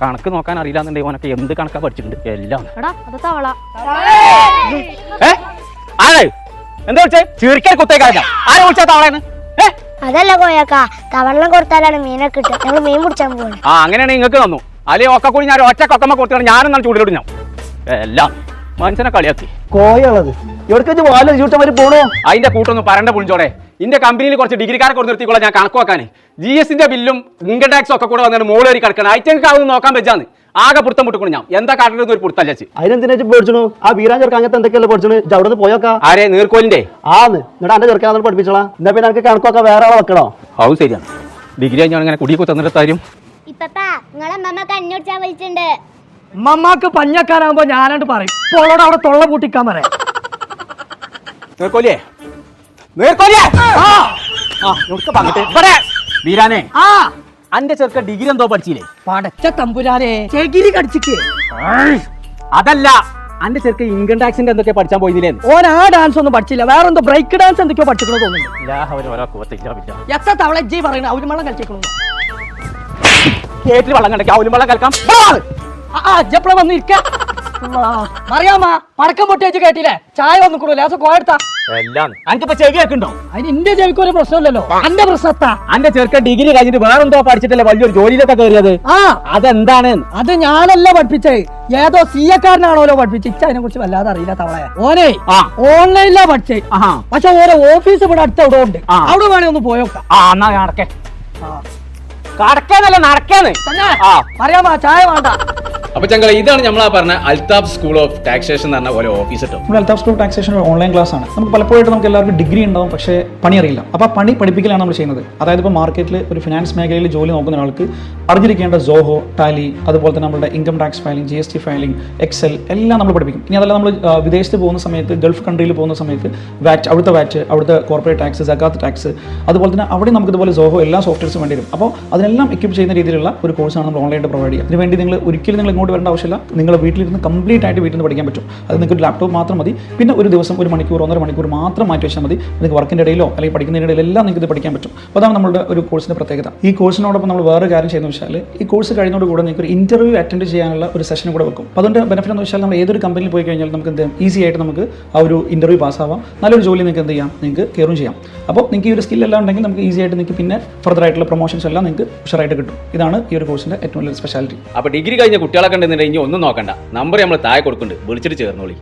കണക്ക് നോക്കാൻ അറിയില്ലാന്നുണ്ടെങ്കിൽ ഓനൊക്കെ എന്ത് കണക്കാ പഠിച്ചിട്ടുണ്ട് എല്ലാം. എന്താ വിളിച്ചേ? ചീർക്കാൻ കുത്തേക്കാരല്ല ആരെ വിളിച്ചാ തവളയെന്ന്? അതല്ല കോയക്ക, തവള്ളം കൊടുത്താലാണ് മീനൊക്കെ കിട്ടുക. ഞങ്ങൾ മീൻ പിടിച്ചാൻ പോവാണ്. അങ്ങനെയാണെങ്കിൽ നിങ്ങൾക്ക് തന്നു. അല്ലെങ്കിൽ ഒക്കെ കൂടി ഞാൻ ഒറ്റ കൊക്കമ്മ കൊടുത്താണ് ഞാനും നല്ല ചൂടിലോട്ട് ഞാൻ എല്ലാം മനുഷ്യനെ കളിയാക്കി. കോയുള്ളത് എവിടേക്ക് വാല ചൂട്ടവര് പോണോ? അതിന്റെ കൂട്ടൊന്നും പറണ്ട പുളിച്ചോടെ. ഇന്റെ കമ്പനിയിൽ കുറച്ച് ഡിഗ്രിക്കാരെ കൊണ്ട് നിർത്തിക്കോളാം ഞാൻ കണക്ക് വെക്കാൻ. GST ബില്ലും ഇൻകം ടാക്സും ഒക്കെ കൂടെ വന്നിട്ട് മോളേറി കിടക്കണം. ഐറ്റങ്ങൾക്ക് അതൊന്നും നോക്കാൻ വെച്ചാന്ന് ആകെ പുറത്തം വിട്ടുകൊണ്ട് ഞാൻ എന്താ കാട്ടുന്നത് ഒരു പുറത്തല്ല. അതിനെന്തിനാ പേടിച്ചു? ആ വീരാൻ ചെറുക്കാൻ അങ്ങനത്തെ എന്തൊക്കെയല്ലേ പഠിച്ചു? അവിടെ നിന്ന് പോയോക്കാ. ആരെ നീർക്കോലിന്റെ ആന്ന് എന്നിട്ട് എന്റെ ചെറുക്കാൻ പഠിപ്പിച്ചോളാ. എന്നാ പിന്നെ എനിക്ക് കണക്കൊക്കെ വേറെ ആളെ വെക്കണോ? അതും ശരിയാണ്. ഡിഗ്രി ഞാൻ ഇങ്ങനെ കുടിയൊക്കെ തന്നിട്ട് കാര്യം. മമ്മാക്ക് പഞ്ഞക്കാരാകുമ്പോ ഞാനാണ്ട് പറയും പോളോട് അവിടെ തൊള്ള പൂട്ടിക്കാൻ പറയാം. നീർക്കോലിയേ നീർക്കോലിയേ വീരാനെ അന്റെ ചെറുക്ക ഡിഗ്രി എന്തോ പഠിച്ചില്ലേ? പടച്ച തമ്പുരാനെ ചെകിരി കടിച്ചിക്ക്. അതല്ല അന്റെ ചെറുക്ക ഇൻകം ടാക്സിന്റെ എന്തൊക്കെ പഠിച്ചാൻ പോയില്ലേ? ഓൻ ആ ഡാൻസ് ഒന്നും പഠിച്ചില്ല, വേറെ എന്തോ ബ്രേക്ക് ഡാൻസ് എന്തൊക്കെയോ പഠിച്ചിക്കണോ തോന്നുന്നു. എത്ര തവള ജി പറയണ അവരും വെള്ളം കളിച്ചിക്കണു. കേട്ടിൽ വെള്ളം കലക്കാം, അവലും വെള്ളം കലക്കാം. എപ്പോഴാ വന്നിരിക്കാം അറിയാമാ? പടക്കം പൊട്ടി വെച്ച് കേട്ടില്ലേ? ചായ ഒന്നും കൂടെ ലേസം കോയെടുത്താ എല്ലാം അനക്കിപ്പോ ചെവി വെക്കുണ്ടോ? അതിന് എന്റെ ചെവിക്ക് ഒരു പ്രശ്നമില്ലല്ലോ. അന്റെ പ്രശ്നത്താ അന്റെ ചെറുക്ക ഡിഗ്രി കഴിഞ്ഞിട്ട് വേറെന്തോ പഠിച്ചിട്ടല്ലേ വലിയൊരു ജോലിയിലൊക്കെ കയറിയത്? അതെന്താണ്? അത് ഞാനല്ല പഠിപ്പിച്ചേ, ഏതോ CA-കാരനാണോലോ പഠിപ്പിച്ചു. ഇച്ച അതിനെ കുറിച്ച് വല്ലാതെ അറിയില്ല തവളയെ. ഓനെ ഓൺലൈനിലാ പഠിച്ചേ. പക്ഷെ ഓരോ ഓഫീസ് ഇവിടെ അടുത്ത് എവിടെ ഉണ്ട്, അവിടെ വേണേ ഒന്ന് പോയോക്കാം. എന്നാ നടക്കേ കടക്കേന്നല്ല നടക്കേന്ന് അറിയാമാ? ചായ വേണ്ട. അപ്പൊ ചങ്കള ഇതാണ് നമ്മളാ പറഞ്ഞ അൽതാഫ് സ്കൂൾ ഓഫ് ടാക്സേഷൻ എന്ന് പറഞ്ഞ പോലെ ഓഫീസ് കിട്ടും. നമ്മൾ അൽതാഫ് സ്കൂൾ ഓഫ് ടാക്സേഷൻ ഒരു ഓൺലൈൻ ക്ലാസ് ആണ്. നമുക്ക് പലപ്പോഴും നമുക്ക് എല്ലാവർക്കും ഡിഗ്രി ഉണ്ടാവും, പക്ഷേ പണി അറിയില്ല. അപ്പോൾ പണി പഠിപ്പിക്കലാണ് നമ്മൾ ചെയ്യുന്നത്. അതായത് ഇപ്പോൾ മാർക്കറ്റിൽ ഒരു ഫിനാൻസ് മേഖലയിൽ ജോലി നോക്കുന്ന ഒരാൾക്ക് അറിഞ്ഞിരിക്കേണ്ട സോഹോ, ടാലി, അതുപോലെ തന്നെ നമ്മുടെ income tax filing, GST filing, Excel എല്ലാം നമ്മൾ പഠിപ്പിക്കും. ഇനി അതല്ല നമ്മൾ വിദേശത്ത് പോകുന്ന സമയത്ത്, ഗൾഫ് കൺട്രിയിൽ പോകുന്ന സമയത്ത് വാറ്റ്, അവിടുത്തെ കോർപ്പറേറ്റ് ടാക്സ്, സകാത്ത് ടാക്സ്, അതുപോലെ തന്നെ അവിടെ നമുക്ക് ഇതുപോലെ സോഹോ എല്ലാ സോഫ്റ്റ്വെയർസും വേണ്ടി വരും. അപ്പോൾ അതിനെല്ലാം എക്വിപ്പ് ചെയ്യുന്ന രീതിയിലുള്ള ഒരു കോഴ്സാണ് നമ്മൾ ഓൺലൈനായിട്ട് പ്രൊവൈഡ് ചെയ്യുക. അതിനുവേണ്ടി നിങ്ങൾ ഒരിക്കലും ഇങ്ങോട്ട് വരേണ്ട ആവശ്യമില്ല. നിങ്ങൾ വീട്ടിലിരുന്ന് കംപ്ലീറ്റ് ആയിട്ട് വീട്ടിൽ നിന്ന് പഠിക്കാൻ പറ്റും. അത് നിങ്ങൾക്ക് ഒരു ലാപ്ടോപ്പ് മാത്രം മതി. പിന്നെ ഒരു ദിവസം 1 മണിക്കൂർ 1.5 മണിക്കൂർ മാത്രം മാറ്റി വെച്ചാൽ മതി. നിങ്ങൾക്ക് വർക്കിൻ്റെ ഇടയിലോ അല്ലെങ്കിൽ പഠിക്കുന്നതിൻ്റെ ഇടയിലോ എല്ലാം നിങ്ങൾക്ക് ഇത് പഠിക്കാൻ പറ്റും. അപ്പോൾ അതാണ് നമ്മുടെ ഒരു കോഴ്സിൻ്റെ പ്രത്യേകത. ഈ കോഴ്സിനോടൊപ്പം നമ്മൾ വേറെ കാര്യം ചെയ്യുന്നത് വെച്ചാൽ ഈ കോഴ്സ് കഴിയുന്നതോട് കൂടെ നിങ്ങൾക്ക് ഒരു ഇന്റർവ്യൂ അറ്റൻഡ് ചെയ്യാനുള്ള ഒരു സെഷൻ കൂടെ വെക്കും. അപ്പോൾ അതുകൊണ്ട് ബെനിഫിറ്റ് എന്ന് വെച്ചാൽ നമ്മൾ ഏതൊരു കമ്പനിയിൽ പോയി കഴിഞ്ഞാൽ നമുക്ക് എന്ത് ഈസി ആയിട്ട് നമുക്ക് ആ ഒരു ഇന്റർവ്യൂ പാസ്സാവാം. നല്ലൊരു ജോലി നിങ്ങൾക്ക് എന്ത് ചെയ്യാം, നിങ്ങൾക്ക് കയറും ചെയ്യാം. അപ്പോൾ നിങ്ങൾക്ക് ഈ ഒരു സ്കിൽ എല്ലാം ഉണ്ടെങ്കിൽ നമുക്ക് ഈസി ആയിട്ട് നിങ്ങൾക്ക് പിന്നെ ഫർദർ ആയിട്ടുള്ള പ്രൊമോഷൻസ് എല്ലാം നിങ്ങൾക്ക് ഉഷാറായിട്ട് കിട്ടും. ഇതാണ് ഈ ഒരു കോഴ്സിൻ്റെ ഏറ്റവും വലിയ സ്പെഷ്യാലിറ്റി. അപ്പോൾ ഡിഗ്രി കഴിഞ്ഞ കുട്ടികളൊക്കെ ഉണ്ടെന്നുണ്ടെങ്കിൽ ഒന്നും നോക്കണ്ട, നമ്പർ നമ്മൾ താഴെ കൊടുക്കുന്നുണ്ട്, വിളിച്ചിട്ട് ചേർന്നോളി.